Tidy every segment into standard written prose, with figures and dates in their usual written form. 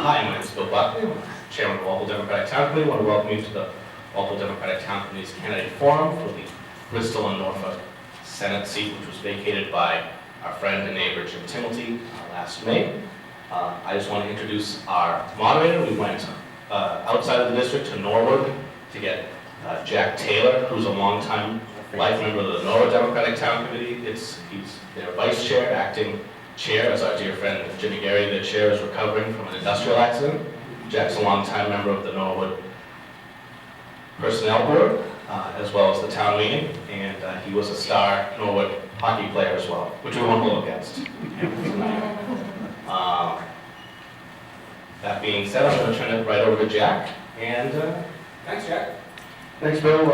Hi, my name is Bill Buckley. I'm Chairman of the Walpole Democratic Town Committee. I want to welcome you to the Walpole Democratic Town Committee's candidate forum for the Bristol and Norfolk Senate seat, which was vacated by our friend and neighbor Jim Timilty last May. I just want to introduce our moderator. We went outside of the district to Norwood to get Jack Taylor, who's a longtime life member of the Norwood Democratic Town Committee. He's their vice chair, acting chair, as our dear friend Jimmy Gary, the chair, is recovering from an industrial accident. Jack's a longtime member of the Norwood Personnel Board, as well as the town meeting, and he was a star Norwood hockey player as well, which we won't hold against tonight. That being said, I'm going to turn it right over to Jack, and thanks, Jack. Thanks, Bill.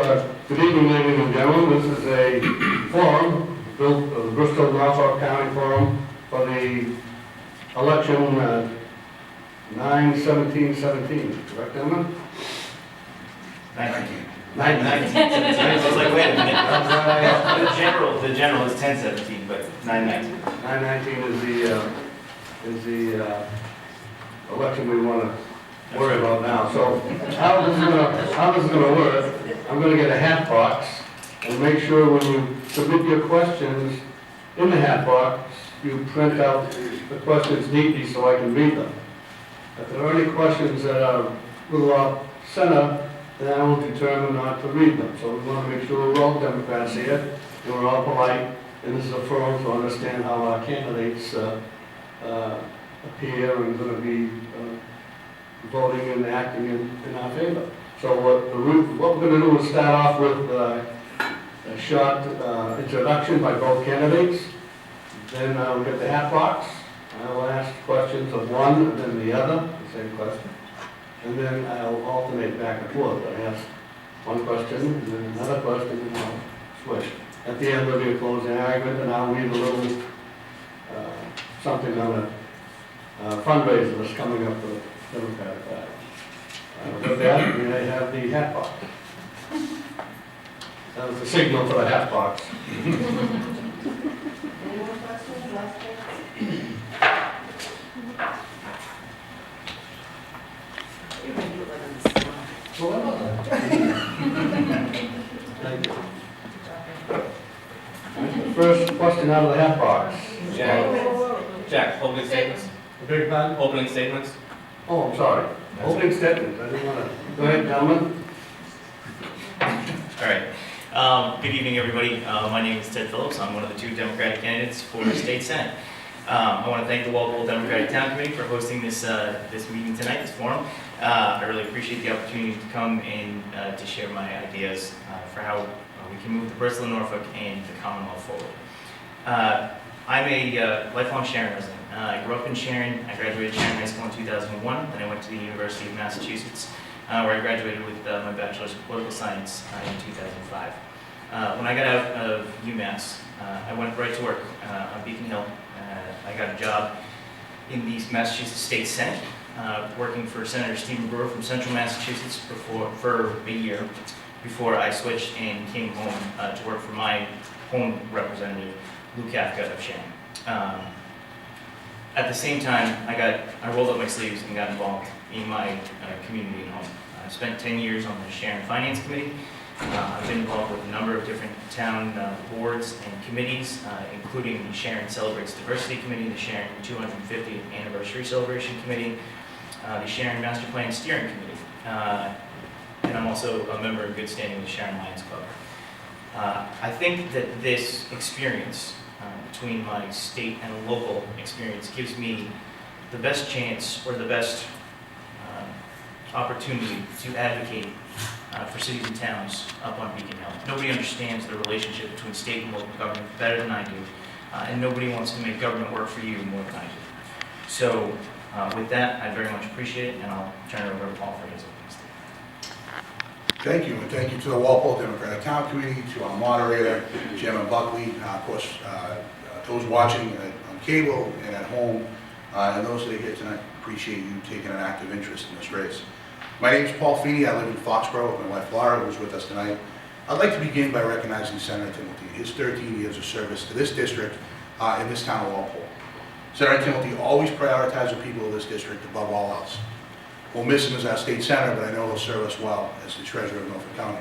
Good evening, ladies and gentlemen. This is a forum, the Bristol Norfolk County Forum for the election 9/17/17. Correct, Emma? 19. 9/19. I was like, wait a minute. The general is 10/17, but 9/19. 9/19 is the election we want to worry about now. So how this is gonna work? I'm gonna get a hat box and make sure when you submit your questions in the hat box, you print out the questions neatly so I can read them. If there are any questions that are a little off center, then I will determine not to read them. So we want to make sure we're all Democrats here, and we're all polite, and this is a forum to understand how our candidates appear and going to be voting and acting in our favor. So what we're going to do is start off with a short introduction by both candidates. Then we'll get the hat box. I will ask questions of one and then the other, the same question. And then I'll alternate back and forth. I ask one question and then another question and I'll switch. At the end there'll be a closing argument and I'll read a little something on a fundraiser that's coming up for the Democratic Party. With that, may I have the hat box? That was the signal for the hat box. Any more questions? Last question? You're going to do it like on the spot. Thank you. The first question out of the hat box. Jack, opening statements. Big pardon? Opening statements. Oh, I'm sorry. Opening statements. I didn't want to. Go ahead, gentlemen. All right. Good evening, everybody. My name is Ted Phillips. I'm one of the two Democratic candidates for the state Senate. I want to thank the Walpole Democratic Town Committee for hosting this meeting tonight, this forum. I really appreciate the opportunity to come and to share my ideas for how we can move the Bristol and Norfolk and the Commonwealth forward. I'm a lifelong Sharon resident. I grew up in Sharon. I graduated Sharon High School in 2001. Then I went to the University of Massachusetts, where I graduated with my bachelor's of political science in 2005. When I got out of UMass, I went right to work on Beacon Hill. I got a job in the Massachusetts State Senate, working for Senator Stephen Brewer from Central Massachusetts for a year before I switched and came home to work for my home representative, Lou Kafka of Sharon. At the same time, I rolled up my sleeves and got involved in my community and home. I spent 10 years on the Sharon Finance Committee. I've been involved with a number of different town boards and committees, including the Sharon Celebrates Diversity Committee, the Sharon 250th Anniversary Celebration Committee, the Sharon Master Plan Steering Committee, and I'm also a member in good standing with the Sharon Lions Club. I think that this experience between my state and local experience gives me the best chance or the best opportunity to advocate for cities and towns up on Beacon Hill. Nobody understands the relationship between state and local government better than I do, and nobody wants to make government work for you more than I do. So with that, I very much appreciate it, and I'll turn it over to Paul for his opening statement. Thank you, and thank you to the Walpole Democratic Town Committee, to our moderator, Chairman Buckley, of course, those watching on cable and at home, and those that are here tonight. Appreciate you taking an active interest in this race. My name is Paul Feeney. I live in Foxboro with my wife Laura, who's with us tonight. I'd like to begin by recognizing Senator Timilty, his 13 years of service to this district in this town of Walpole. Senator Timothy always prioritized the people of this district above all else. We'll miss him as our state senator, but I know he'll serve us well as the treasurer of Norfolk County.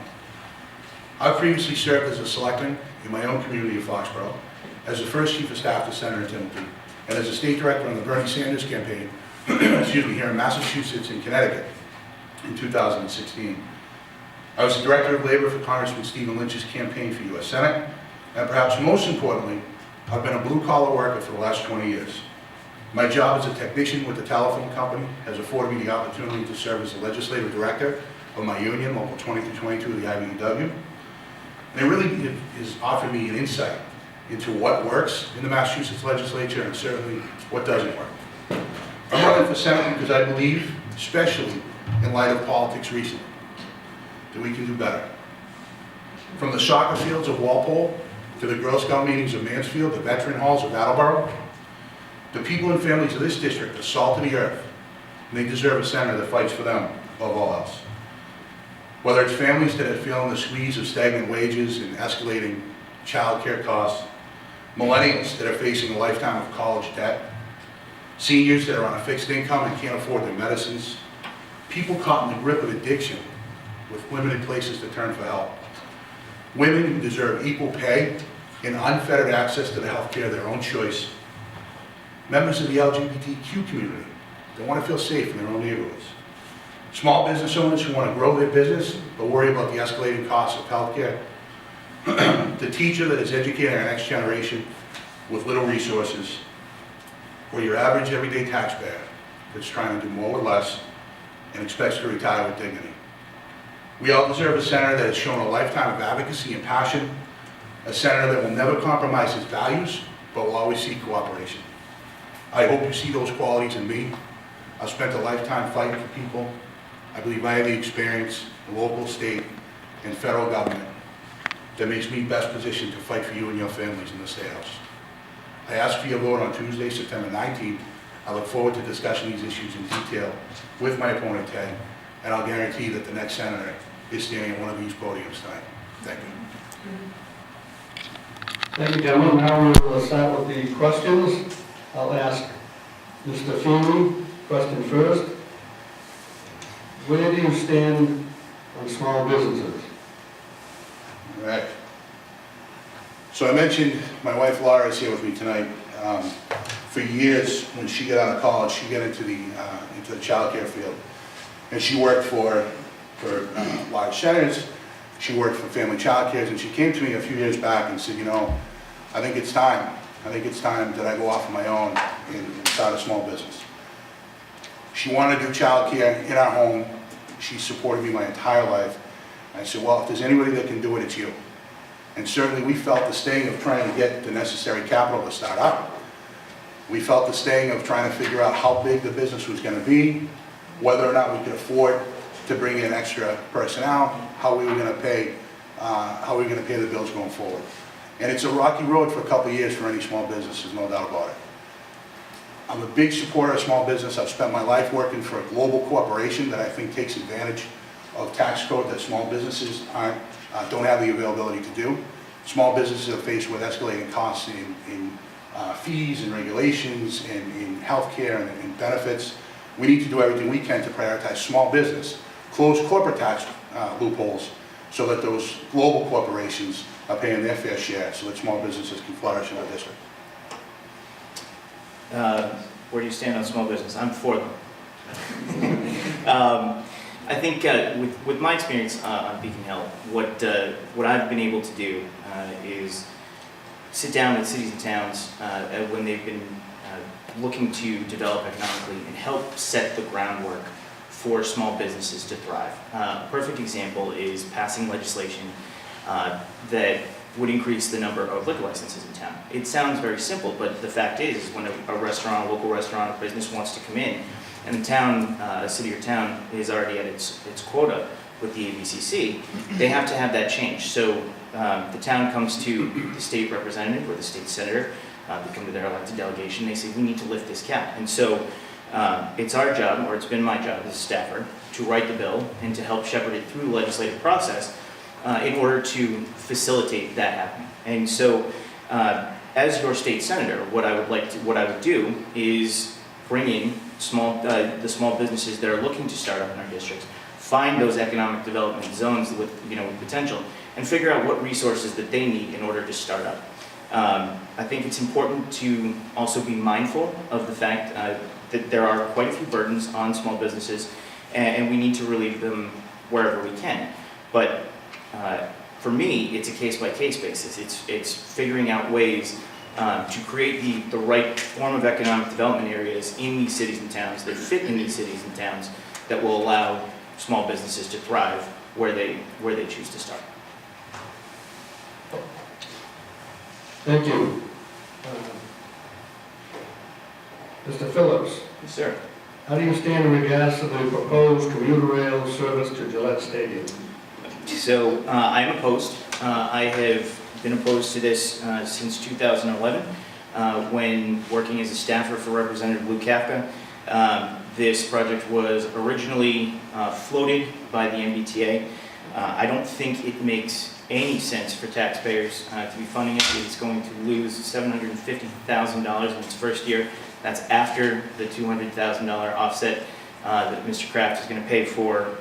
I've previously served as a selectman in my own community of Foxboro, as the first chief of staff to Senator Timothy, and as a state director on the Bernie Sanders campaign, excuse me, here in Massachusetts and Connecticut in 2016. I was the director of labor for Congressman Stephen Lynch's campaign for U.S. Senate, and perhaps most importantly, I've been a blue-collar worker for the last 20 years. My job as a technician with the telephone company has afforded me the opportunity to serve as the legislative director of my union, Local 2322 of the IBEW. And it really has offered me an insight into what works in the Massachusetts legislature and certainly what doesn't work. I'm running for Senate because I believe, especially in light of politics recently, that we can do better. From the soccer fields of Walpole to the Girl Scout meetings of Mansfield, the veteran halls of Attleboro, the people and families of this district are salt of the earth, and they deserve a senator that fights for them above all else. Whether it's families that are feeling the squeeze of stagnant wages and escalating child care costs, millennials that are facing a lifetime of college debt, seniors that are on a fixed income and can't afford their medicines, people caught in the grip of addiction with limited places to turn for help, women who deserve equal pay and unfettered access to the health care of their own choice, members of the LGBTQ community that want to feel safe in their own neighborhoods, small business owners who want to grow their business but worry about the escalating costs of health care, the teacher that is educating our next generation with little resources, or your average everyday taxpayer that's trying to do more with less and expects to retire with dignity. We all deserve a senator that has shown a lifetime of advocacy and passion, a senator that will never compromise his values, but will always seek cooperation. I hope you see those qualities in me. I've spent a lifetime fighting for people. I believe I have the experience, the local, state, and federal government that makes me best positioned to fight for you and your families in the State House. I ask for your vote on Tuesday, September 19th. I look forward to discussing these issues in detail with my opponent, Ted, and I'll guarantee that the next senator is standing at one of these podiums tonight. Thank you. Thank you, gentlemen. Now we'll start with the questions. I'll ask Mr. Feeney, question first. Where do you stand on small businesses? All right. So I mentioned my wife Laura is here with me tonight. For years, when she got out of college, she got into the child care field. And she worked for large centers. She worked for family child cares, and she came to me a few years back and said, you know, I think it's time that I go off on my own and start a small business. She wanted to do child care in our home. She supported me my entire life. I said, well, if there's anybody that can do it, it's you. And certainly we felt the sting of trying to get the necessary capital to start up. We felt the sting of trying to figure out how big the business was going to be, whether or not we could afford to bring in extra personnel, how we were going to pay the bills going forward. And it's a rocky road for a couple of years for any small business, there's no doubt about it. I'm a big supporter of small business. I've spent my life working for a global corporation that I think takes advantage of tax code that small businesses don't have the availability to do. Small businesses are faced with escalating costs in fees and regulations and in healthcare and benefits. We need to do everything we can to prioritize small business, close corporate tax loopholes so that those global corporations are paying their fair share so that small businesses can flourish in our district. Where do you stand on small business? I'm for them. I think with my experience on Beacon Hill, what I've been able to do is sit down with cities and towns when they've been looking to develop economically and help set the groundwork for small businesses to thrive. A perfect example is passing legislation that would increase the number of liquor licenses in town. It sounds very simple, but the fact is when a restaurant, a local restaurant, a business wants to come in, and the town, a city or town is already at its quota with the ABCC, they have to have that change. So the town comes to the state representative or the state senator, they come to their elected delegation, they say, we need to lift this cap. And so it's our job, or it's been my job as a staffer, to write the bill and to help shepherd it through the legislative process in order to facilitate that happening. And so as your state senator, what I would do is bring in the small businesses that are looking to start up in our districts, find those economic development zones with potential, and figure out what resources that they need in order to start up. I think it's important to also be mindful of the fact that there are quite a few burdens on small businesses, and we need to relieve them wherever we can. But for me, it's a case-by-case basis. It's figuring out ways to create the right form of economic development areas in these cities and towns that fit in these cities and towns that will allow small businesses to thrive where they choose to start. Thank you. Mr. Phillips, Yes, sir. how do you stand in regards to the proposed commuter rail service to Gillette Stadium? So I am opposed. I have been opposed to this since 2011 when working as a staffer for Representative Lou Kafka. This project was originally floated by the MBTA. I don't think it makes any sense for taxpayers to be funding it. It's going to lose $750,000 in its first year. That's after the $200,000 offset that Mr. Kraft is going to pay for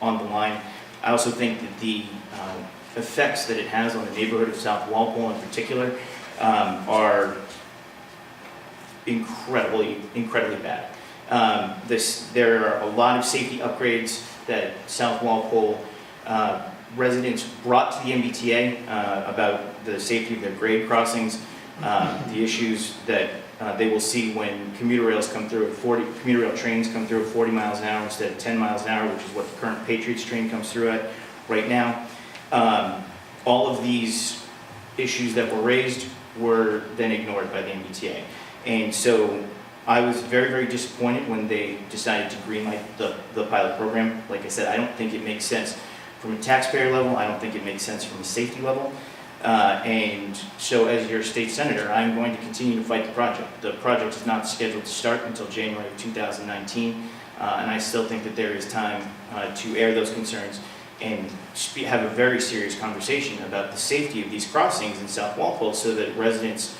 on the line. I also think that the effects that it has on the neighborhood of South Walpole in particular are incredibly bad. There are a lot of safety upgrades that South Walpole residents brought to the MBTA about the safety of their grade crossings, the issues that they will see when commuter rail trains come through at 40 miles an hour instead of 10 miles an hour, which is what the current Patriots train comes through at right now. All of these issues that were raised were then ignored by the MBTA. And so I was very, very disappointed when they decided to greenlight the pilot program. Like I said, I don't think it makes sense from a taxpayer level. I don't think it makes sense from a safety level. And so as your state senator, I'm going to continue to fight the project. The project is not scheduled to start until January of 2019, and I still think that there is time to air those concerns and have a very serious conversation about the safety of these crossings in South Walpole so that residents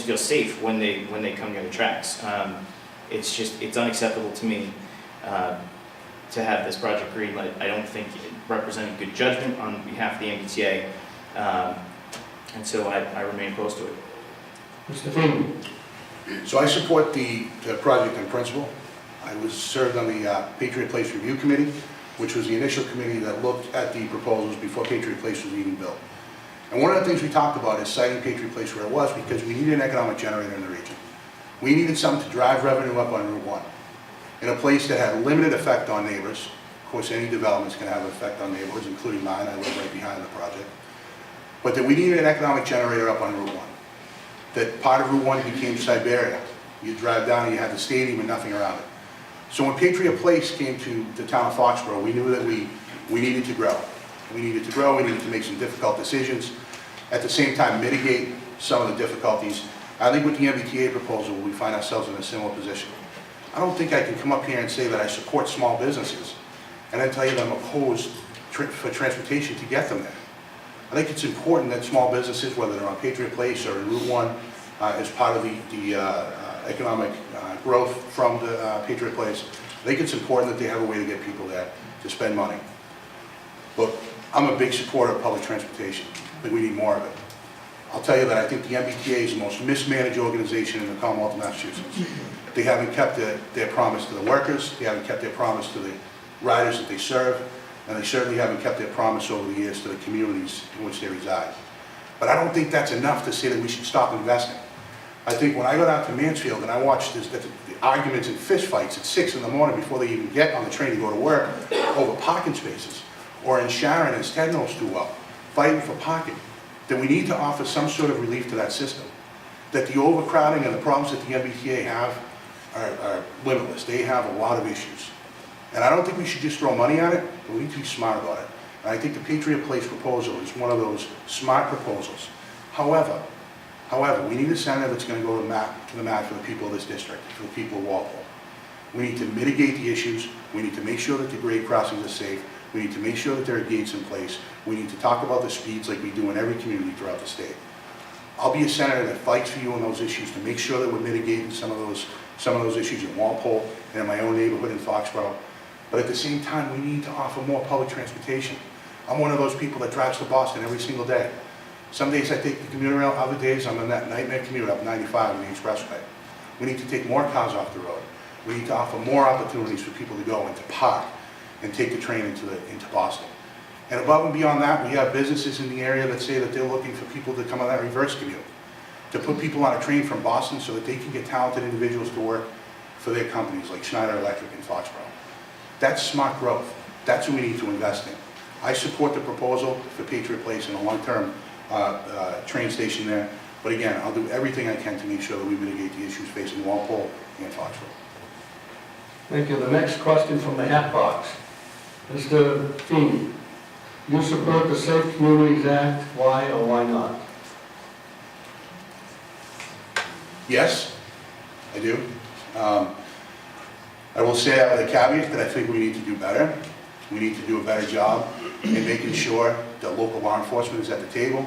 feel safe when they come near the tracks. It's unacceptable to me to have this project greenlit. I don't think it represented good judgment on behalf of the MBTA, and so I remain opposed to it. Mr. Feeney? So I support the project in principle. I was served on the Patriot Place Review Committee, which was the initial committee that looked at the proposals before Patriot Place was even built. And one of the things we talked about is citing Patriot Place where it was because we needed an economic generator in the region. We needed something to drive revenue up on Route 1 in a place that had limited effect on neighbors. Of course, any development's going to have an effect on neighborhoods, including mine. I live right behind the project. But that we needed an economic generator up on Route 1. That part of Route 1 became Siberia. You drive down and you had the stadium and nothing around it. So when Patriot Place came to the town of Foxboro, we knew that we needed to grow. We needed to grow, we needed to make some difficult decisions. At the same time, mitigate some of the difficulties. I think with the MBTA proposal, we find ourselves in a similar position. I don't think I can come up here and say that I support small businesses and then tell you that I'm opposed for transportation to get them there. I think it's important that small businesses, whether they're on Patriot Place or in Route 1, as part of the economic growth from the Patriot Place, I think it's important that they have a way to get people there to spend money. But I'm a big supporter of public transportation. I think we need more of it. I'll tell you that I think the MBTA is the most mismanaged organization in the Commonwealth of Massachusetts. They haven't kept their promise to the workers, they haven't kept their promise to the riders that they serve, and they certainly haven't kept their promise over the years to the communities in which they reside. But I don't think that's enough to say that we should stop investing. I think when I go down to Mansfield and I watch the arguments and fistfights at 6 in the morning before they even get on the train to go to work over parking spaces, or in Sharon, as Ted knows too well, fighting for parking, that we need to offer some sort of relief to that system. That the overcrowding and the problems that the MBTA have are limitless. They have a lot of issues. And I don't think we should just throw money at it, but we need to be smart about it. And I think the Patriot Place proposal is one of those smart proposals. However, we need a senator that's going to go to the mat for the people of this district, for the people of Walpole. We need to mitigate the issues. We need to make sure that the grade crossings are safe. We need to make sure that there are gates in place. We need to talk about the speeds like we do in every community throughout the state. I'll be a senator that fights for you on those issues to make sure that we're mitigating some of those issues in Walpole and in my own neighborhood in Foxboro. But at the same time, we need to offer more public transportation. I'm one of those people that drives to Boston every single day. Some days I take the commuter rail, other days I'm on that nightmare commute up 95 on the expressway. We need to take more cars off the road. We need to offer more opportunities for people to go and to park and take the train into Boston. And above and beyond that, we have businesses in the area that say that they're looking for people to come on that reverse commute, to put people on a train from Boston so that they can get talented individuals to work for their companies like Schneider Electric in Foxboro. That's smart growth. That's what we need to invest in. I support the proposal for Patriot Place and a long-term train station there. But again, I'll do everything I can to make sure that we mitigate the issues facing Walpole and Foxboro. Thank you. The next question from the hat box. Mr. Feeney, you support the Safe Communities Act, why or why not? Yes, I do. I will say that with a caveat that I think we need to do better. We need to do a better job in making sure that local law enforcement is at the table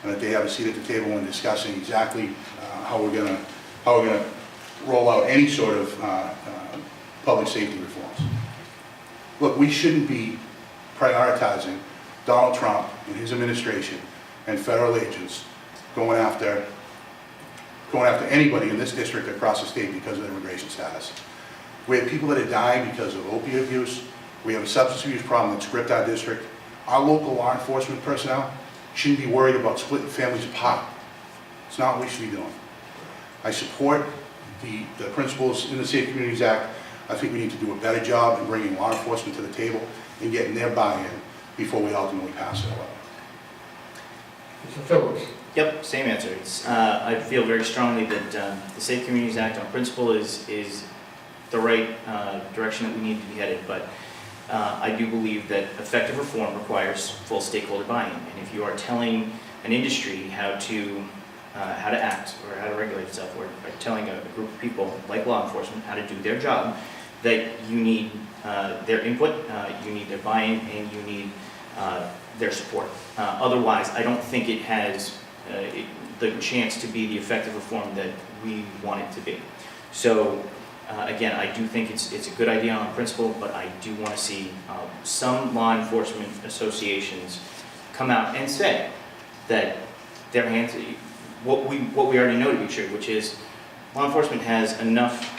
and that they have a seat at the table when discussing exactly how we're gonna roll out any sort of public safety reforms. Look, we shouldn't be prioritizing Donald Trump and his administration and federal agents going after anybody in this district across the state because of their immigration status. We have people that are dying because of opiate abuse. We have a substance abuse problem that's gripped our district. Our local law enforcement personnel shouldn't be worried about splitting families apart. It's not what we should be doing. I support the principles in the Safe Communities Act. I think we need to do a better job in bringing law enforcement to the table and getting their buy-in before we ultimately pass it away. Mr. Phillips. Yep, same answer. I feel very strongly that the Safe Communities Act on principle is the right direction that we need to be headed, but I do believe that effective reform requires full stakeholder buy-in. And if you are telling an industry how to act or how to regulate itself, or telling a group of people like law enforcement how to do their job, that you need their input, you need their buy-in, and you need their support. Otherwise, I don't think it has the chance to be the effective reform that we want it to be. So again, I do think it's a good idea on principle, but I do want to see some law enforcement associations come out and say that their hands, what we already know to be true, which is law enforcement has enough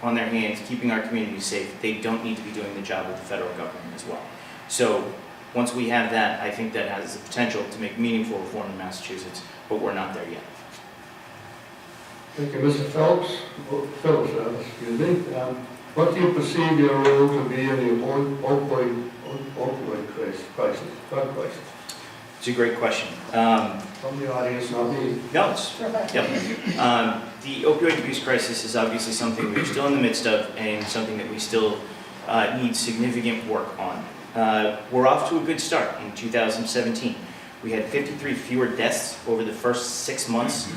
on their hands keeping our communities safe. They don't need to be doing the job of the federal government as well. So once we have that, I think that has the potential to make meaningful reform in Massachusetts, but we're not there yet. Thank you, Mr. Phelps. Excuse me. What do you perceive your role to be in the opioid crisis? Drug crisis? It's a great question. From the audience, not me. No, it's, yep. The opioid abuse crisis is obviously something we're still in the midst of and something that we still need significant work on. We're off to a good start in 2017. We had 53 fewer deaths over the first 6 months,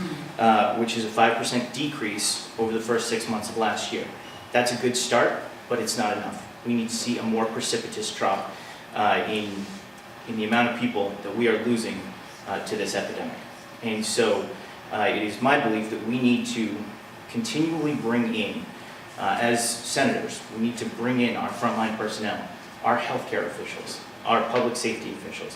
which is a 5% decrease over the first 6 months of last year. That's a good start, but it's not enough. We need to see a more precipitous drop in the amount of people that we are losing to this epidemic. And so it is my belief that we need to continually bring in, as senators, we need to bring in our frontline personnel, our healthcare officials, our public safety officials,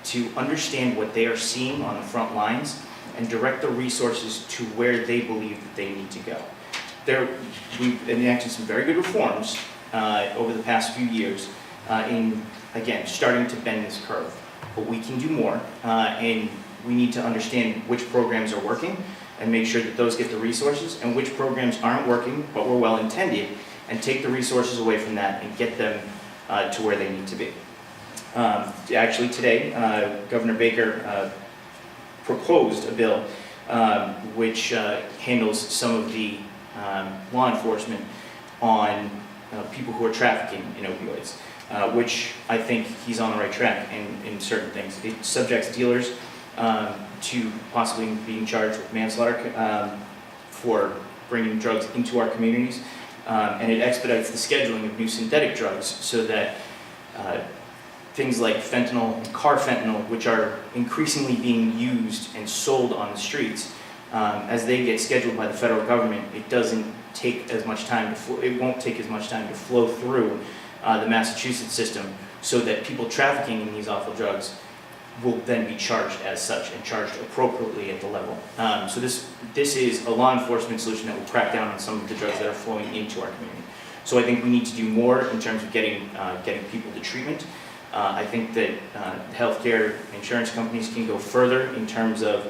to understand what they are seeing on the front lines and direct the resources to where they believe that they need to go. We've enacted some very good reforms over the past few years in, again, starting to bend this curve. But we can do more, and we need to understand which programs are working and make sure that those get the resources, and which programs aren't working but were well intended, and take the resources away from that and get them to where they need to be. Actually today, Governor Baker proposed a bill which handles some of the law enforcement on people who are trafficking in opioids, which I think he's on the right track in certain things. It subjects dealers to possibly being charged with manslaughter for bringing drugs into our communities, and it expedites the scheduling of new synthetic drugs so that things like fentanyl and carfentanil, which are increasingly being used and sold on the streets, as they get scheduled by the federal government, it doesn't take as much time to it won't take as much time to flow through the Massachusetts system, so that people trafficking in these awful drugs will then be charged as such and charged appropriately at the level. So this is a law enforcement solution that will crack down on some of the drugs that are flowing into our community. So I think we need to do more in terms of getting people to treatment. I think that healthcare insurance companies can go further in terms of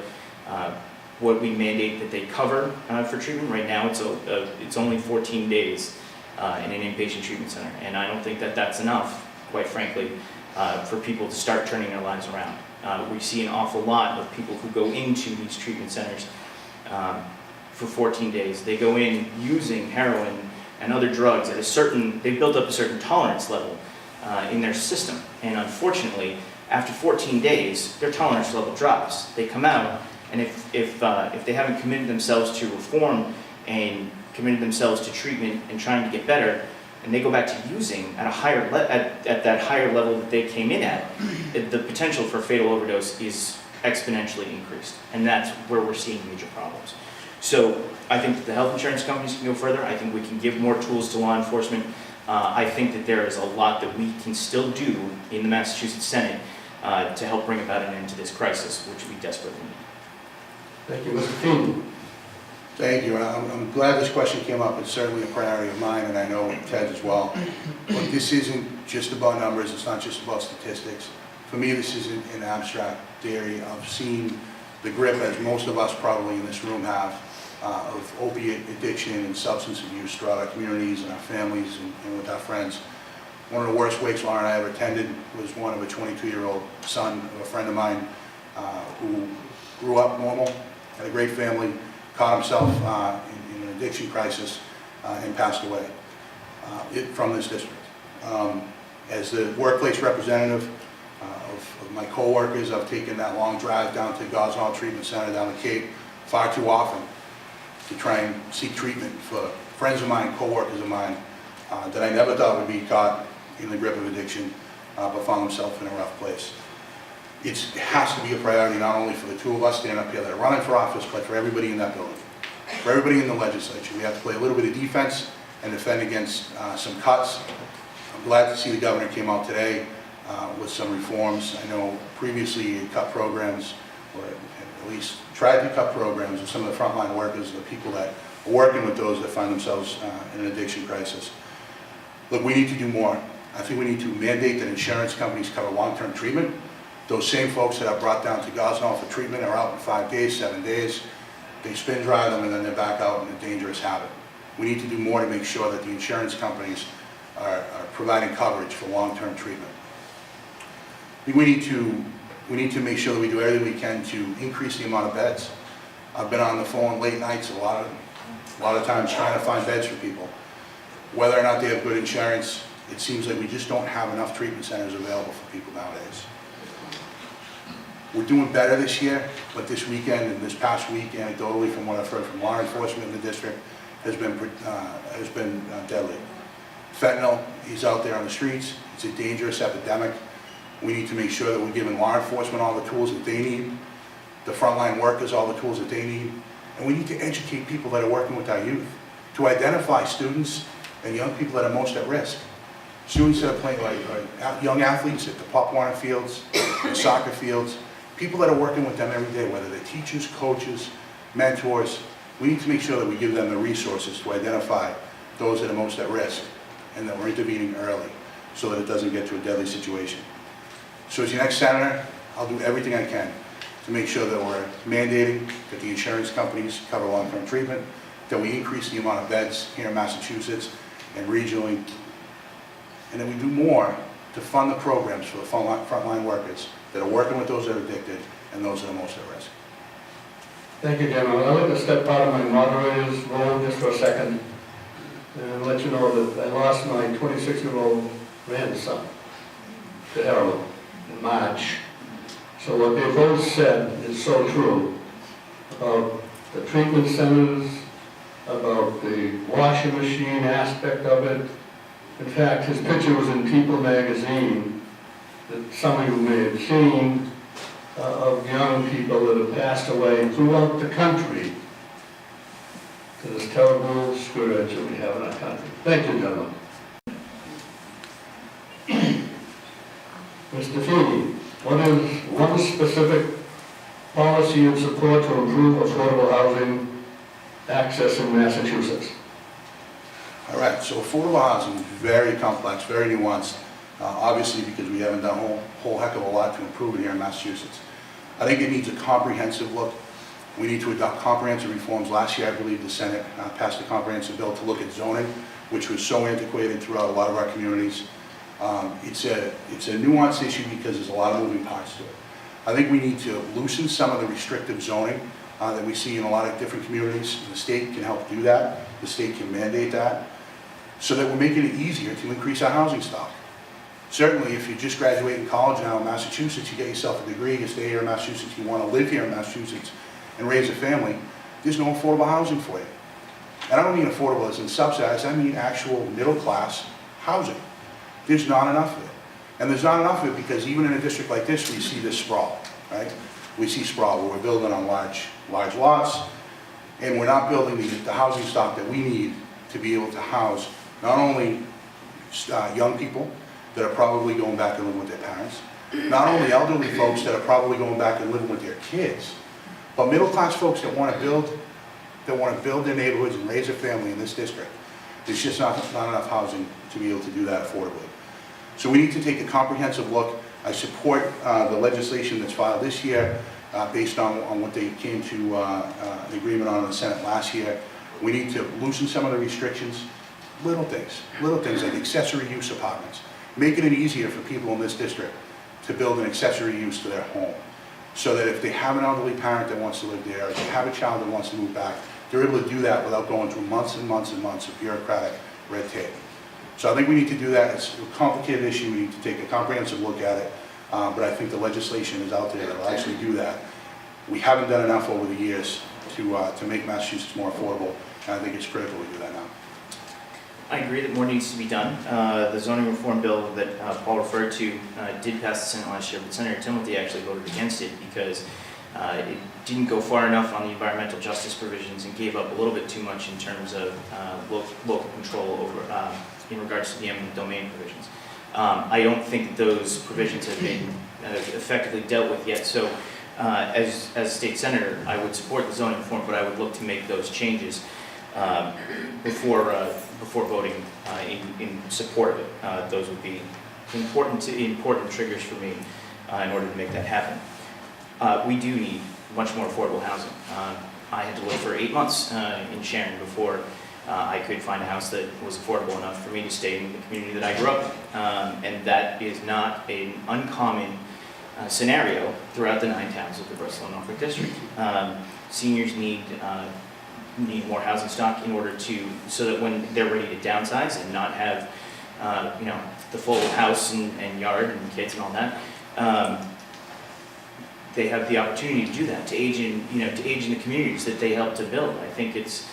what we mandate that they cover for treatment. Right now, it's only 14 days in an inpatient treatment center, and I don't think that that's enough, quite frankly, for people to start turning their lives around. We see an awful lot of people who go into these treatment centers for 14 days. They go in using heroin and other drugs at they've built up a certain tolerance level in their system. And unfortunately, after 14 days, their tolerance level drops. They come out, and if they haven't committed themselves to reform and committed themselves to treatment and trying to get better, and they go back to using at a higher at that higher level that they came in at, the potential for fatal overdose is exponentially increased, and that's where we're seeing major problems. So I think that the health insurance companies can go further. I think we can give more tools to law enforcement. I think that there is a lot that we can still do in the Massachusetts Senate to help bring about an end to this crisis, which we desperately need. Thank you, Mr. Feeney. Thank you. I'm glad this question came up. It's certainly a priority of mine, and I know Ted's as well. But this isn't just about numbers. It's not just about statistics. For me, this isn't an abstract theory. I've seen the grip, as most of us probably in this room have, of opiate addiction and substance abuse throughout our communities and our families and with our friends. One of the worst wakes Lauren and I ever attended was one of a 22-year-old son of a friend of mine who grew up normal, had a great family, caught himself in an addiction crisis and passed away from this district. As the workplace representative of my co-workers, I've taken that long drive down to Gosnell Treatment Center down the Cape far too often to try and seek treatment for friends of mine, co-workers of mine, that I never thought would be caught in the grip of addiction, but found themselves in a rough place. It has to be a priority not only for the two of us standing up here that are running for office, but for everybody in that building, for everybody in the legislature. We have to play a little bit of defense and defend against some cuts. I'm glad to see the governor came out today with some reforms. I know previously he had cut programs, or at least tried to cut programs with some of the frontline workers, the people that are working with those that find themselves in an addiction crisis. Look, we need to do more. I think we need to mandate that insurance companies cover long-term treatment. Those same folks that are brought down to Gosnell for treatment are out in 5 days, 7 days. They spin dry them and then they're back out in a dangerous habit. We need to do more to make sure that the insurance companies are providing coverage for long-term treatment. We need to make sure that we do everything we can to increase the amount of beds. I've been on the phone late nights a lot of times trying to find beds for people. Whether or not they have good insurance, it seems like we just don't have enough treatment centers available for people nowadays. We're doing better this year, but this weekend and this past week, anecdotally from what I've heard from law enforcement in the district, has been deadly. Fentanyl is out there on the streets. It's a dangerous epidemic. We need to make sure that we're giving law enforcement all the tools that they need, the frontline workers all the tools that they need, and we need to educate people that are working with our youth to identify students and young people that are most at risk. Students that are playing, like young athletes at the Pop Warner fields, the soccer fields, people that are working with them every day, whether they're teachers, coaches, mentors. We need to make sure that we give them the resources to identify those that are most at risk and that we're intervening early so that it doesn't get to a deadly situation. So as your next senator, I'll do everything I can to make sure that we're mandating that the insurance companies cover long-term treatment, that we increase the amount of beds here in Massachusetts and regionally, and that we do more to fund the programs for the frontline workers that are working with those that are addicted and those that are most at risk. Thank you, gentlemen. I'd like to step out of my moderator's role just for a second and let you know that I lost my 26-year-old grandson to heroin in March. So what they both said is so true about the treatment centers, about the washing machine aspect of it. In fact, his picture was in People magazine that some of you may have seen of young people that have passed away throughout the country to this terrible scourge that we have in our country. Thank you, gentlemen. Mr. Feeney, what is one specific policy you support to improve affordable housing access in Massachusetts? All right, so affordable housing is very complex, very nuanced, obviously because we haven't done a whole heck of a lot to improve it here in Massachusetts. I think it needs a comprehensive look. We need to adopt comprehensive reforms. Last year, I believe the Senate passed a comprehensive bill to look at zoning, which was so antiquated throughout a lot of our communities. It's a nuanced issue because there's a lot of moving parts to it. I think we need to loosen some of the restrictive zoning that we see in a lot of different communities. The state can help do that. The state can mandate that, so that we're making it easier to increase our housing stock. Certainly, if you just graduated college now in Massachusetts, you get yourself a degree, you stay here in Massachusetts, you want to live here in Massachusetts and raise a family, there's no affordable housing for you. And I don't mean affordable as in subsidized, I mean actual middle-class housing. There's not enough of it. And there's not enough of it because even in a district like this, we see this sprawl, right? We see sprawl where we're building on large lots, and we're not building the housing stock that we need to be able to house not only young people that are probably going back and living with their parents, not only elderly folks that are probably going back and living with their kids, but middle-class folks that want to build their neighborhoods and raise a family in this district. There's just not enough housing to be able to do that affordably. So we need to take a comprehensive look. I support the legislation that's filed this year based on what they came to an agreement on in the Senate last year. We need to loosen some of the restrictions, little things like accessory use apartments, making it easier for people in this district to build an accessory use to their home, so that if they have an elderly parent that wants to live there, or if they have a child that wants to move back, they're able to do that without going through months and months and months of bureaucratic red tape. So I think we need to do that. It's a complicated issue. We need to take a comprehensive look at it. But I think the legislation is out there that will actually do that. We haven't done enough over the years to make Massachusetts more affordable, and I think it's critical we do that now. I agree that more needs to be done. The zoning reform bill that Paul referred to did pass the Senate last year, but Senator Timothy actually voted against it because it didn't go far enough on the environmental justice provisions and gave up a little bit too much in terms of local control over in regards to the eminent domain provisions. I don't think those provisions have been effectively dealt with yet. So as a state senator, I would support the zoning reform, but I would look to make those changes before voting in support of it. Those would be important triggers for me in order to make that happen. We do need much more affordable housing. I had to live for 8 months in Sharon before I could find a house that was affordable enough for me to stay in the community that I grew up in. And that is not an uncommon scenario throughout the 9 towns of the Bristol and Norfolk district. Seniors need more housing stock in order so that when they're ready to downsize and not have, the full house and yard and kids and all that, they have the opportunity to do that, to age in the communities that they help to build. I think it's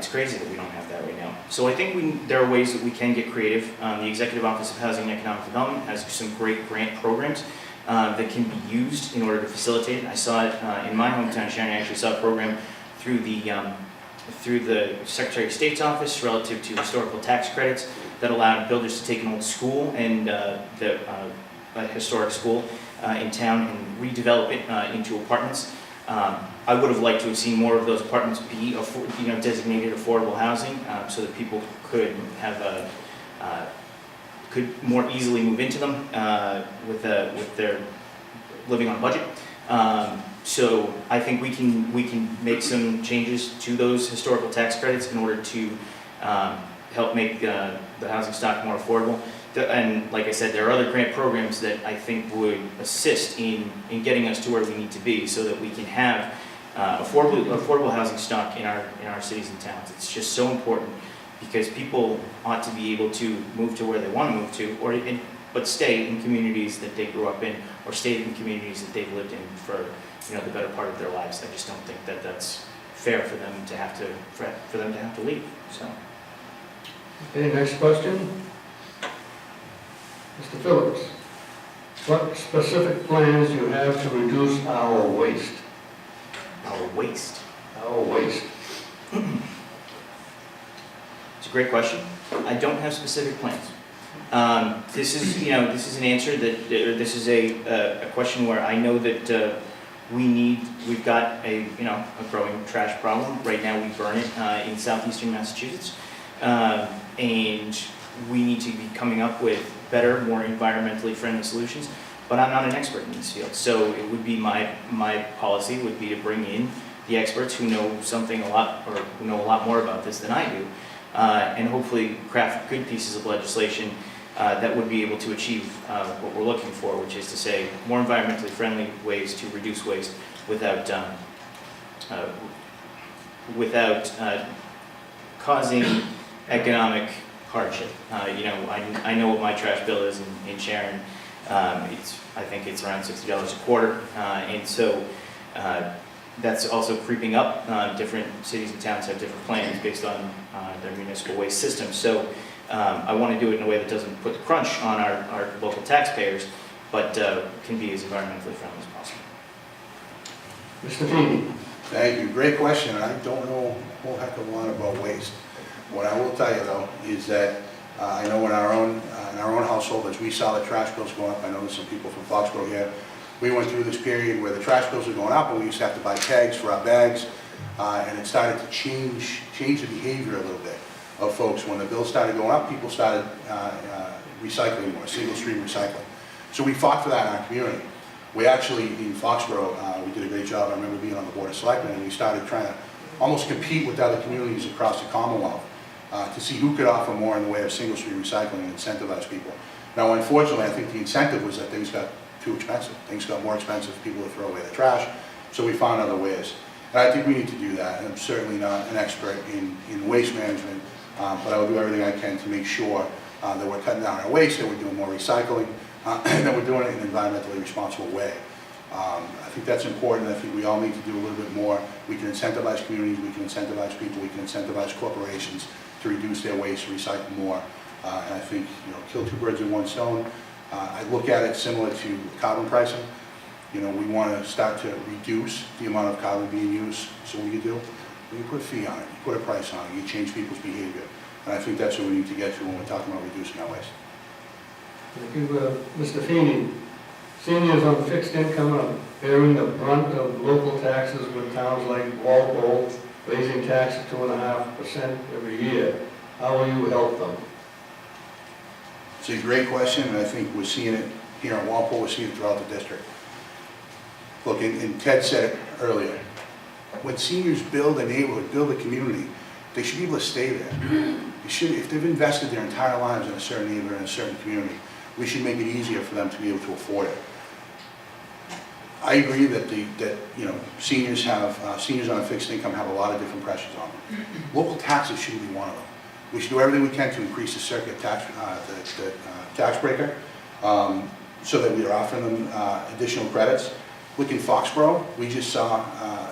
crazy that we don't have that right now. So I think there are ways that we can get creative. The Executive Office of Housing and Economic Development has some great grant programs that can be used in order to facilitate it. I saw it in my hometown, Sharon. I actually saw a program through the Secretary of State's office relative to historical tax credits that allowed builders to take an old school and a historic school in town and redevelop it into apartments. I would have liked to have seen more of those apartments be designated affordable housing so that people could could more easily move into them with their living on a budget. So I think we can make some changes to those historical tax credits in order to help make the housing stock more affordable. And like I said, there are other grant programs that I think would assist in getting us to where we need to be so that we can have affordable housing stock in our cities and towns. It's just so important because people ought to be able to move to where they want to move to, but stay in communities that they grew up in or stay in communities that they've lived in for the better part of their lives. I just don't think that that's fair for them to have to leave. So. Okay, next question. Mr. Phillips. What specific plans you have to reduce our waste? Our waste. Our waste. It's a great question. I don't have specific plans. This is, this is an answer that, this is a question where I know that we've got a growing trash problem. Right now we burn it in southeastern Massachusetts. And we need to be coming up with better, more environmentally friendly solutions. But I'm not an expert in this field. So it would be my policy would be to bring in the experts who know something a lot more about this than I do. And hopefully craft good pieces of legislation that would be able to achieve what we're looking for, which is to say more environmentally friendly ways to reduce waste without causing economic hardship. I know what my trash bill is in Sharon. I think it's around $60 a quarter, and so that's also creeping up. Different cities and towns have different plans based on their municipal waste system. So I want to do it in a way that doesn't put the crunch on our local taxpayers, but can be as environmentally friendly as possible. Mr. Feeney? Thank you. Great question. I don't know a whole heck of a lot about waste. What I will tell you though is that I know in our own household, as we saw the trash bills going up, I know there's some people from Foxboro here. We went through this period where the trash bills were going up, and we used to have to buy tags for our bags, and it started to change the behavior a little bit of folks. When the bills started going up, people started recycling more, single stream recycling. So we fought for that in our community. We actually, in Foxboro, we did a great job. I remember being on the Board of Selectmen, and we started trying to almost compete with other communities across the Commonwealth to see who could offer more in the way of single stream recycling and incentivize people. Now, unfortunately, I think the incentive was that things got too expensive. Things got more expensive for people to throw away their trash, so we found other ways. And I think we need to do that. And I'm certainly not an expert in waste management, but I will do everything I can to make sure that we're cutting down our waste, that we're doing more recycling, and that we're doing it in an environmentally responsible way. I think that's important. I think we all need to do a little bit more. We can incentivize communities, we can incentivize people, we can incentivize corporations to reduce their waste, recycle more. And I think, kill two birds with one stone. I look at it similar to carbon pricing. We want to start to reduce the amount of carbon being used. So what do? You put a fee on it, you put a price on it, you change people's behavior. And I think that's what we need to get to when we're talking about reducing our waste. Thank you, Mr. Feeney. Seniors on fixed income are bearing the brunt of local taxes with towns like Walpole raising taxes 2.5% every year. How will you help them? It's a great question, and I think we're seeing it here in Walpole, we're seeing it throughout the district. Look, and Ted said it earlier, when seniors build a neighborhood, build a community, they should be able to stay there. If they've invested their entire lives in a certain neighborhood, in a certain community, we should make it easier for them to be able to afford it. I agree that seniors on a fixed income have a lot of different pressures on them. Local taxes shouldn't be one of them. We should do everything we can to increase the circuit tax, the tax breaker, so that we are offering them additional credits. Look, in Foxboro, we just saw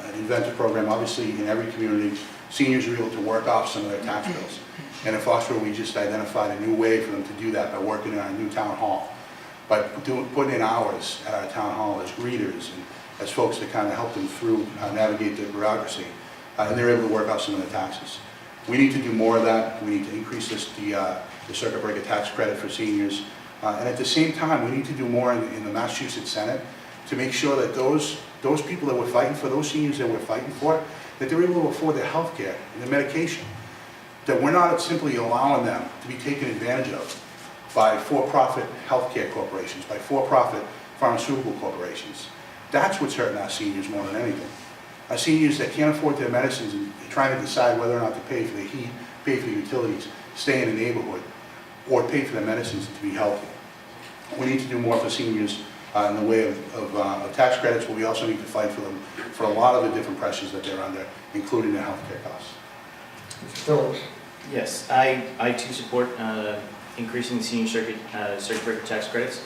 an inventive program. Obviously, in every community, seniors are able to work off some of their tax bills. And in Foxboro, we just identified a new way for them to do that by working in our new town hall, by putting in hours at our town hall as greeters and as folks to kind of help them through, navigate the bureaucracy, and they're able to work off some of the taxes. We need to do more of that. We need to increase the circuit breaker tax credit for seniors. And at the same time, we need to do more in the Massachusetts Senate to make sure that those people that we're fighting for, those seniors that we're fighting for, that they're able to afford their health care and their medication. That we're not simply allowing them to be taken advantage of by for-profit healthcare corporations, by for-profit pharmaceutical corporations. That's what's hurting our seniors more than anything. Our seniors that can't afford their medicines and trying to decide whether or not to pay for the heat, pay for the utilities, stay in the neighborhood, or pay for their medicines to be healthy. We need to do more for seniors in the way of tax credits, but we also need to fight for them for a lot of the different pressures that they're under, including their healthcare costs. Mr. Phillips? Yes, I too support increasing the senior circuit breaker tax credits.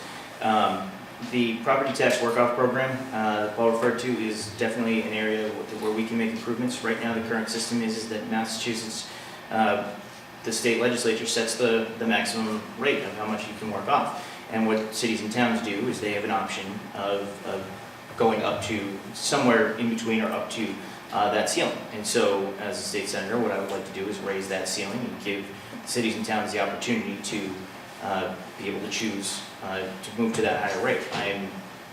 The property tax work-off program that Paul referred to is definitely an area where we can make improvements. Right now, the current system is that Massachusetts, the state legislature sets the maximum rate of how much you can work off. And what cities and towns do is they have an option of going up to somewhere in between or up to that ceiling. And so, as a state senator, what I would like to do is raise that ceiling and give cities and towns the opportunity to be able to choose to move to that higher rate.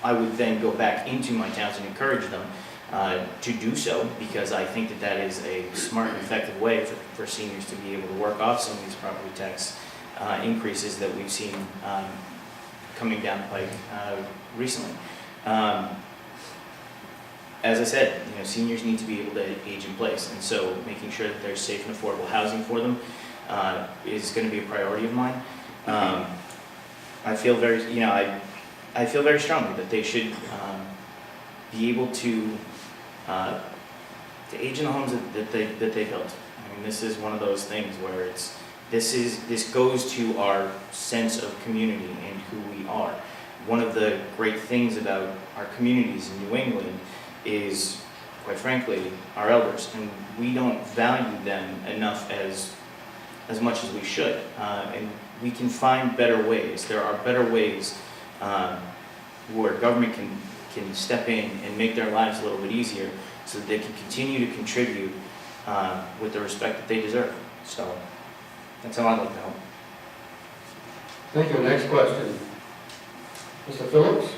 I would then go back into my towns and encourage them to do so, because I think that that is a smart and effective way for seniors to be able to work off some of these property tax increases that we've seen coming down the pike recently. As I said, seniors need to be able to age in place, and so making sure that there's safe and affordable housing for them is going to be a priority of mine. I feel very, I feel very strongly that they should be able to age in the homes that they built. I mean, this is one of those things where this goes to our sense of community and who we are. One of the great things about our communities in New England is, quite frankly, our elders, and we don't value them enough as much as we should. And we can find better ways. There are better ways where government can step in and make their lives a little bit easier so that they can continue to contribute with the respect that they deserve. So that's how I'd like to help. Thank you. Next question. Mr. Phillips?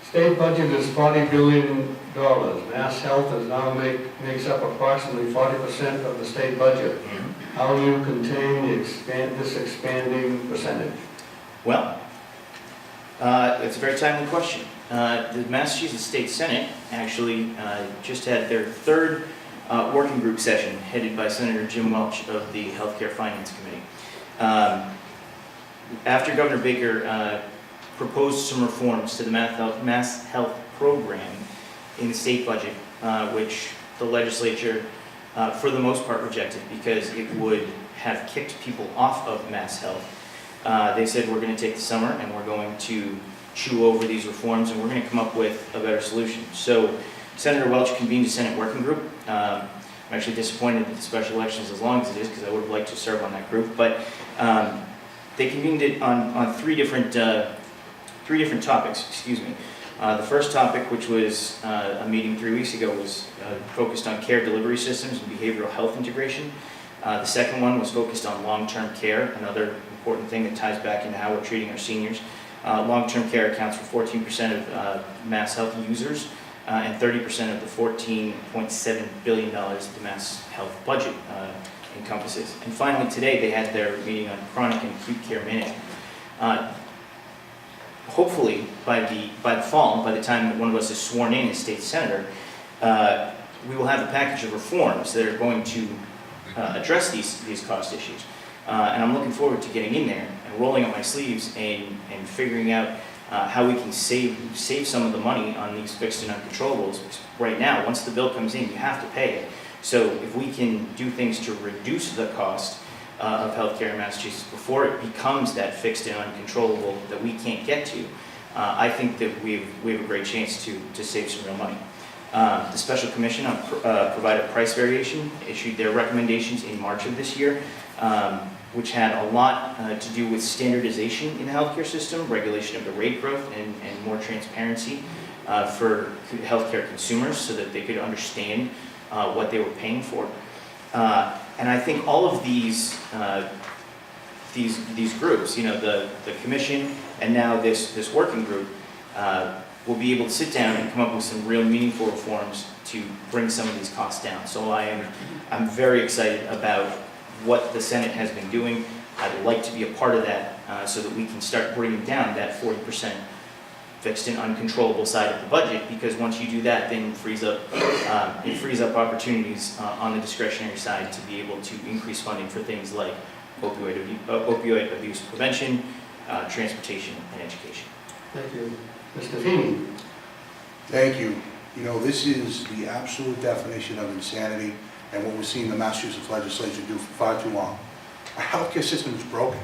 State budget is $40 billion. Mass health is now makes up approximately 40% of the state budget. How do you contain this expanding percentage? Well, it's a very timely question. The Massachusetts State Senate actually just had their third working group session headed by Senator Jim Welch of the Healthcare Finance Committee. After Governor Baker proposed some reforms to the Mass Health program in the state budget, which the legislature for the most part rejected because it would have kicked people off of Mass Health. They said, we're going to take the summer and we're going to chew over these reforms and we're going to come up with a better solution. So Senator Welch convened a Senate working group. I'm actually disappointed that the special election is as long as it is, because I would have liked to serve on that group. But they convened it on three different topics. Excuse me. The first topic, which was a meeting 3 weeks ago, was focused on care delivery systems and behavioral health integration. The second one was focused on long-term care, another important thing that ties back into how we're treating our seniors. Long-term care accounts for 14% of Mass Health users and 30% of the $14.7 billion that the Mass Health budget encompasses. And finally, today they had their meeting on chronic and acute care management. Hopefully, by the fall, by the time that one of us is sworn in as state senator, we will have a package of reforms that are going to address these cost issues. And I'm looking forward to getting in there and rolling up my sleeves and figuring out how we can save some of the money on these fixed and uncontrollables. Right now, once the bill comes in, you have to pay it. So if we can do things to reduce the cost of healthcare in Massachusetts before it becomes that fixed and uncontrollable that we can't get to, I think that we have a great chance to save some real money. The Special Commission on Provider Price Variation issued their recommendations in March of this year, which had a lot to do with standardization in the healthcare system, regulation of the rate growth, and more transparency for healthcare consumers so that they could understand what they were paying for. And I think all of these groups, the commission and now this working group, will be able to sit down and come up with some real meaningful reforms to bring some of these costs down. So I'm very excited about what the Senate has been doing. I'd like to be a part of that so that we can start bringing down that 40% fixed and uncontrollable side of the budget, because once you do that, then it frees up opportunities on the discretionary side to be able to increase funding for things like opioid abuse prevention, transportation, and education. Thank you. Mr. Feeney? Thank you. This is the absolute definition of insanity and what we've seen the Massachusetts legislature do for far too long. Our healthcare system is broken.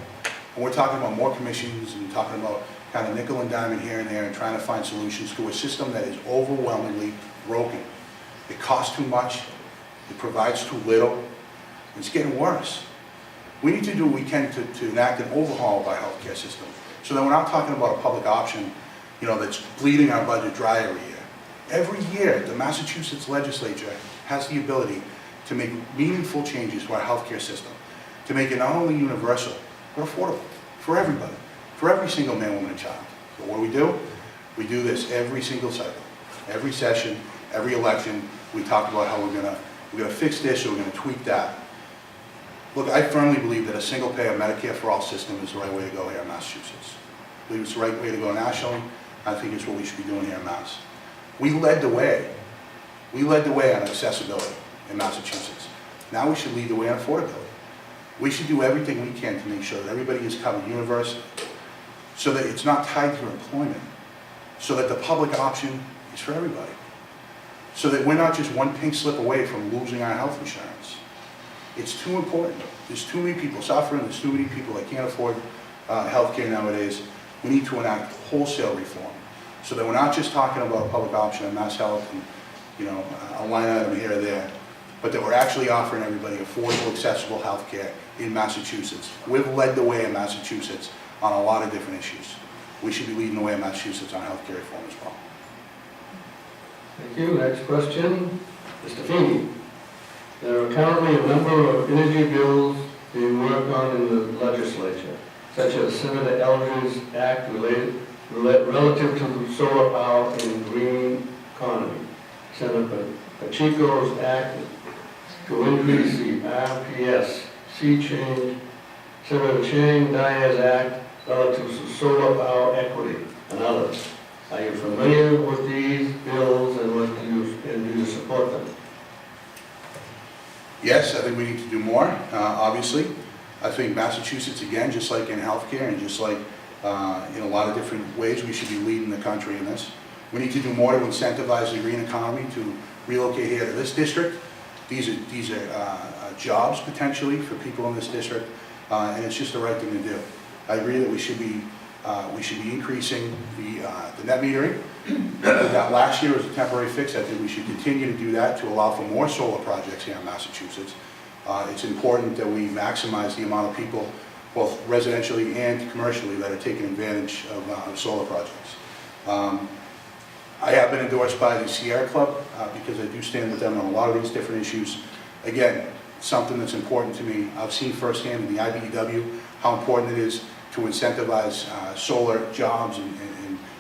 And we're talking about more commissions and talking about kind of nickel and diamond here and there and trying to find solutions to a system that is overwhelmingly broken. It costs too much, it provides too little, it's getting worse. We need to do what we can to enact an overhaul of our healthcare system So then we're not talking about a public option, that's bleeding our budget dry every year. Every year, the Massachusetts legislature has the ability to make meaningful changes to our healthcare system, to make it not only universal, but affordable for everybody, for every single man, woman, and child. So what do? We do this every single cycle, every session, every election. We talk about how we're gonna fix this or we're gonna tweak that. Look, I firmly believe that a single-payer Medicare for all system is the right way to go here in Massachusetts. I believe it's the right way to go nationally. I think it's what we should be doing here in Mass. We led the way. We led the way on accessibility in Massachusetts. Now we should lead the way on affordability. We should do everything we can to make sure that everybody is covered universally, so that it's not tied to employment, so that the public option is for everybody, so that we're not just one pink slip away from losing our health insurance. It's too important. There's too many people suffering. There's too many people that can't afford health care nowadays. We need to enact wholesale reform, so that we're not just talking about a public option and Mass Health and a line item here or there, but that we're actually offering everybody affordable, accessible health care in Massachusetts. We've led the way in Massachusetts on a lot of different issues. We should be leading the way in Massachusetts on health care reform as well. Thank you. Next question, Mr. Feeney. There are currently a number of energy bills being worked on in the legislature, such as Senator Eldridge's act relative to solar power and green economy, Senator Pacheco's act to increase the RPS sea change, Senator Chang Dyer's act relative to solar power equity, and others. Are you familiar with these bills and do you support them? Yes, I think we need to do more, obviously. I think Massachusetts, again, just like in healthcare and just like in a lot of different ways, we should be leading the country in this. We need to do more to incentivize the green economy to relocate here to this district. These are jobs potentially for people in this district, and it's just the right thing to do. I agree that we should be increasing the net metering. That last year was a temporary fix. I think we should continue to do that to allow for more solar projects here in Massachusetts. It's important that we maximize the amount of people, both residentially and commercially, that are taking advantage of solar projects. I have been endorsed by the Sierra Club because I do stand with them on a lot of these different issues. Again, something that's important to me. I've seen firsthand in the IBEW how important it is to incentivize solar jobs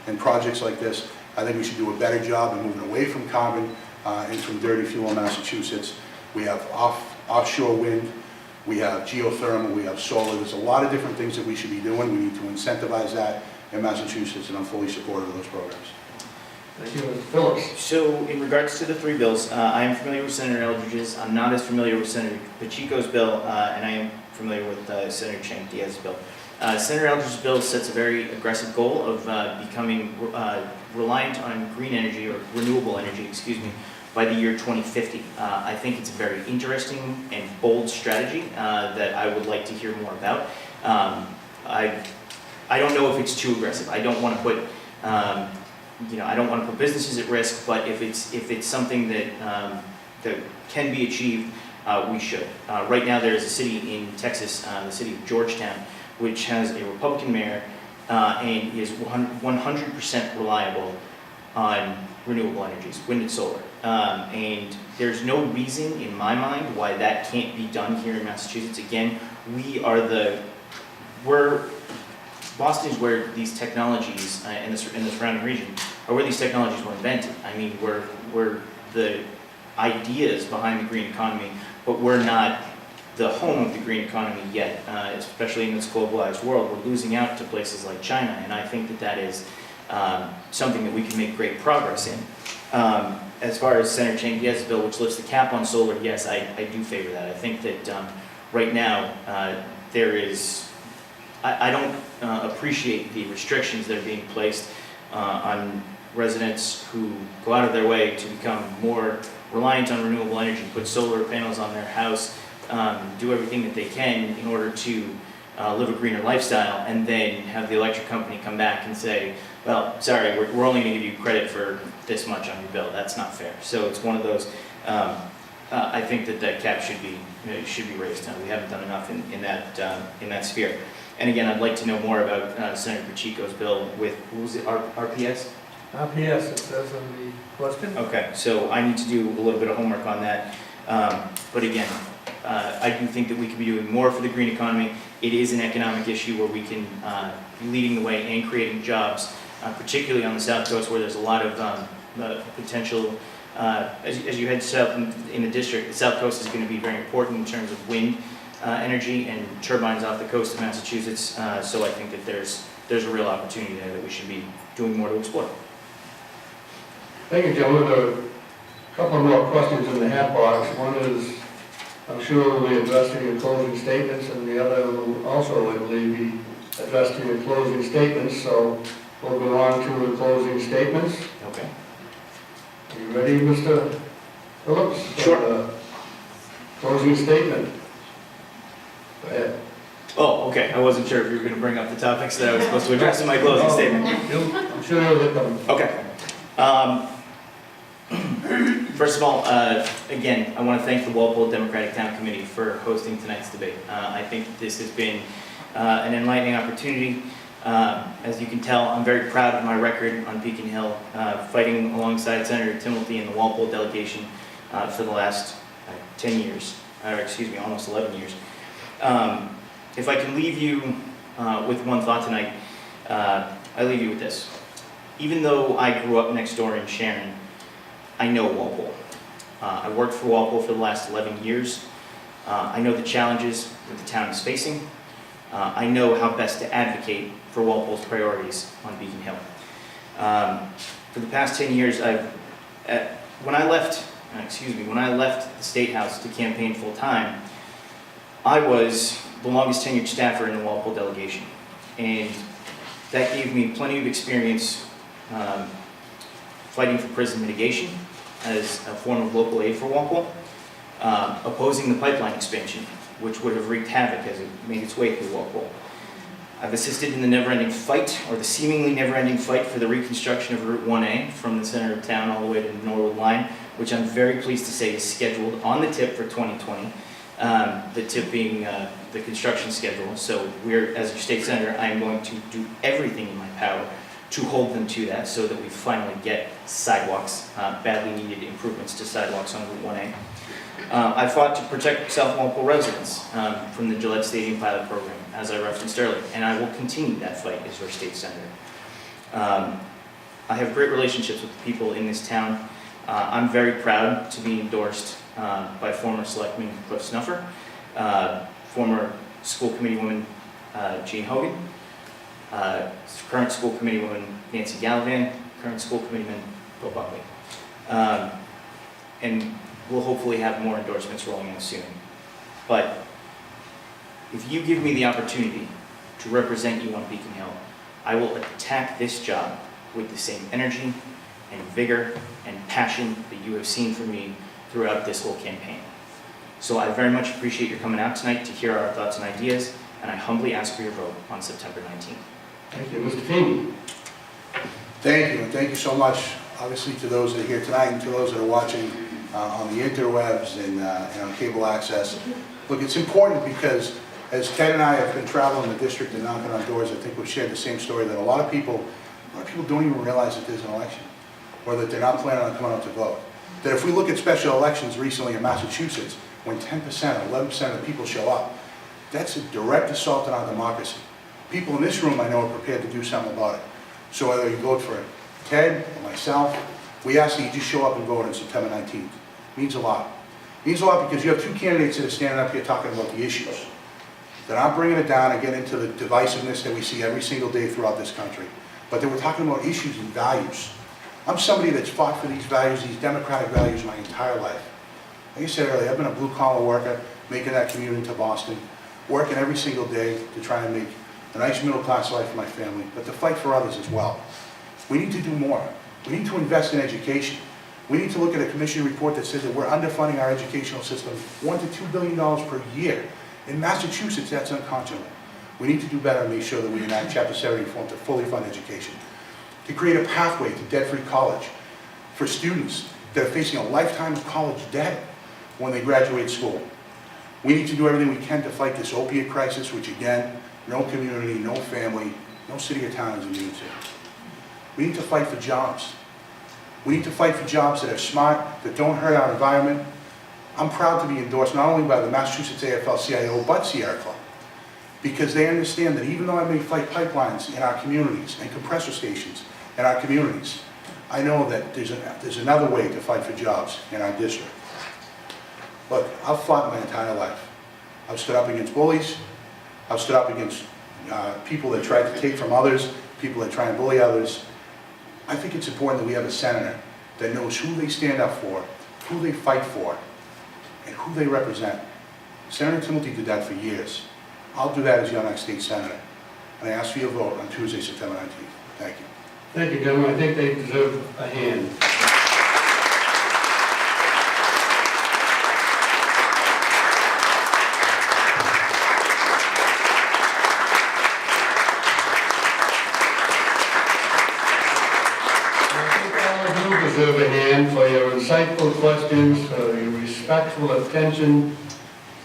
and projects like this. I think we should do a better job in moving away from carbon and from dirty fuel in Massachusetts. We have offshore wind, we have geothermal, we have solar. There's a lot of different things that we should be doing. We need to incentivize that in Massachusetts, and I'm fully supportive of those programs. Thank you, Mr. Phillips. So in regards to the three bills, I am familiar with Senator Eldridge's. I'm not as familiar with Senator Pacheco's bill, and I am familiar with Senator Chang Diaz's bill. Senator Eldridge's bill sets a very aggressive goal of becoming reliant on green energy, or renewable energy, by the year 2050. I think it's a very interesting and bold strategy that I would like to hear more about. I don't know if it's too aggressive. I don't want to put I don't want to put businesses at risk, but if it's something that can be achieved, we should. Right now, there is a city in Texas, the city of Georgetown, which has a Republican mayor and is 100% reliable on renewable energies, wind and solar. And there's no reason in my mind why that can't be done here in Massachusetts. Again, Boston is where these technologies, in the surrounding region, are where these technologies were invented. I mean, we're the ideas behind the green economy, but we're not the home of the green economy yet, especially in this globalized world. We're losing out to places like China, and I think that is something that we can make great progress in. As far as Senator Chang Diaz's bill, which lifts the cap on solar, yes, I do favor that. I think that right now there is, I don't appreciate the restrictions that are being placed on residents who go out of their way to become more reliant on renewable energy, put solar panels on their house, do everything that they can in order to live a greener lifestyle, and then have the electric company come back and say, well, sorry, we're only going to give you credit for this much on your bill. That's not fair. So it's one of those, I think that cap should be raised. We haven't done enough in that sphere. And again, I'd like to know more about Senator Pacheco's bill with, what was it, RPS? RPS, it says in the question. Okay, so I need to do a little bit of homework on that. But again, I do think that we could be doing more for the green economy. It is an economic issue where we can be leading the way and creating jobs, particularly on the South Coast where there's a lot of potential. As you head south in the district, the South Coast is going to be very important in terms of wind energy and turbines off the coast of Massachusetts. So I think that there's a real opportunity there that we should be doing more to explore. Thank you, gentlemen. There are a couple more questions in the hat box. One is, I'm sure we'll be addressing your closing statements, and the other will also, I believe, be addressed in your closing statements. So we'll go on to the closing statements. Okay. Are you ready, Mr. Phillips? Sure. Closing statement. Go ahead. Oh, okay. I wasn't sure if you were going to bring up the topics that I was supposed to address in my closing statement. I'm sure you'll hit them. Okay. First of all, again, I want to thank the Walpole Democratic Town Committee for hosting tonight's debate. I think that this has been an enlightening opportunity. As you can tell, I'm very proud of my record on Beacon Hill, fighting alongside Senator Timothy and the Walpole delegation for the last 10 years, or excuse me, almost 11 years. If I can leave you with one thought tonight, I leave you with this. Even though I grew up next door in Sharon, I know Walpole. I worked for Walpole for the last 11 years. I know the challenges that the town is facing. I know how best to advocate for Walpole's priorities on Beacon Hill. For the past 10 years, when I left the State House to campaign full-time, I was the longest tenured staffer in the Walpole delegation. And that gave me plenty of experience fighting for prison mitigation as a form of local aid for Walpole, opposing the pipeline expansion, which would have wreaked havoc as it made its way through Walpole. I've assisted in the never-ending fight, or the seemingly never-ending fight, for the reconstruction of Route 1A from the center of town all the way to the Norwood line, which I'm very pleased to say is scheduled on the tip for 2020. The tip being the construction schedule. So as your state senator, I am going to do everything in my power to hold them to that so that we finally get sidewalks, badly needed improvements to sidewalks on Route 1A. I fought to protect South Walpole residents from the Gillette Stadium pilot program, as I referenced earlier, and I will continue that fight as your state senator. I have great relationships with the people in this town. I'm very proud to be endorsed by former Selectman Cliff Snuffer, former school committee woman Jean Hogan, current school committee woman Nancy Gallivan, current school committeeman Bill Buckley. And we'll hopefully have more endorsements rolling in soon. But if you give me the opportunity to represent you on Beacon Hill, I will attack this job with the same energy and vigor and passion that you have seen from me throughout this whole campaign. So I very much appreciate your coming out tonight to hear our thoughts and ideas, and I humbly ask for your vote on September 19th. Thank you. Mr. Feeney. Thank you, and thank you so much, obviously, to those that are here tonight and to those that are watching on the interwebs and on cable access. Look, it's important because as Ted and I have been traveling the district and knocking on doors, I think we've shared the same story that a lot of people don't even realize that there's an election, or that they're not planning on coming out to vote. That if we look at special elections recently in Massachusetts, when 10% or 11% of the people show up, that's a direct assault on our democracy. People in this room I know are prepared to do something about it. So whether you vote for Ted or myself, we ask that you just show up and vote on September 19th. It means a lot. It means a lot because you have two candidates that are standing up here talking about the issues. They're not bringing it down and getting into the divisiveness that we see every single day throughout this country. But they were talking about issues and values. I'm somebody that's fought for these values, these democratic values, my entire life. Like I said earlier, I've been a blue-collar worker, making that commute into Boston, working every single day to try and make a nice middle-class life for my family, but to fight for others as well. We need to do more. We need to invest in education. We need to look at a commission report that says that we're underfunding our educational system $1 to $2 billion per year. In Massachusetts, that's unconscionable. We need to do better and make sure that we enact Chapter 70 reform to fully fund education. To create a pathway to debt-free college for students that are facing a lifetime of college debt when they graduate school. We need to do everything we can to fight this opiate crisis, which again no community, no family, no city or town is immune to. We need to fight for jobs. We need to fight for jobs that are smart, that don't hurt our environment. I'm proud to be endorsed not only by the Massachusetts AFL-CIO, but Sierra Club, because they understand that even though I may fight pipelines in our communities and compressor stations in our communities, I know that there's another way to fight for jobs in our district. Look, I've fought my entire life. I've stood up against bullies. I've stood up against people that try to take from others, people that try and bully others. I think it's important that we have a senator that knows who they stand up for, who they fight for, and who they represent. Senator Timothy did that for years. I'll do that as your next state senator. And I ask for your vote on Tuesday, September 19th. Thank you. Thank you, gentlemen. I think they deserve a hand. I think all of you deserve a hand for your insightful questions, for your respectful attention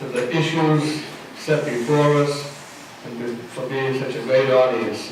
to the issues set before us, and for being such a great audience.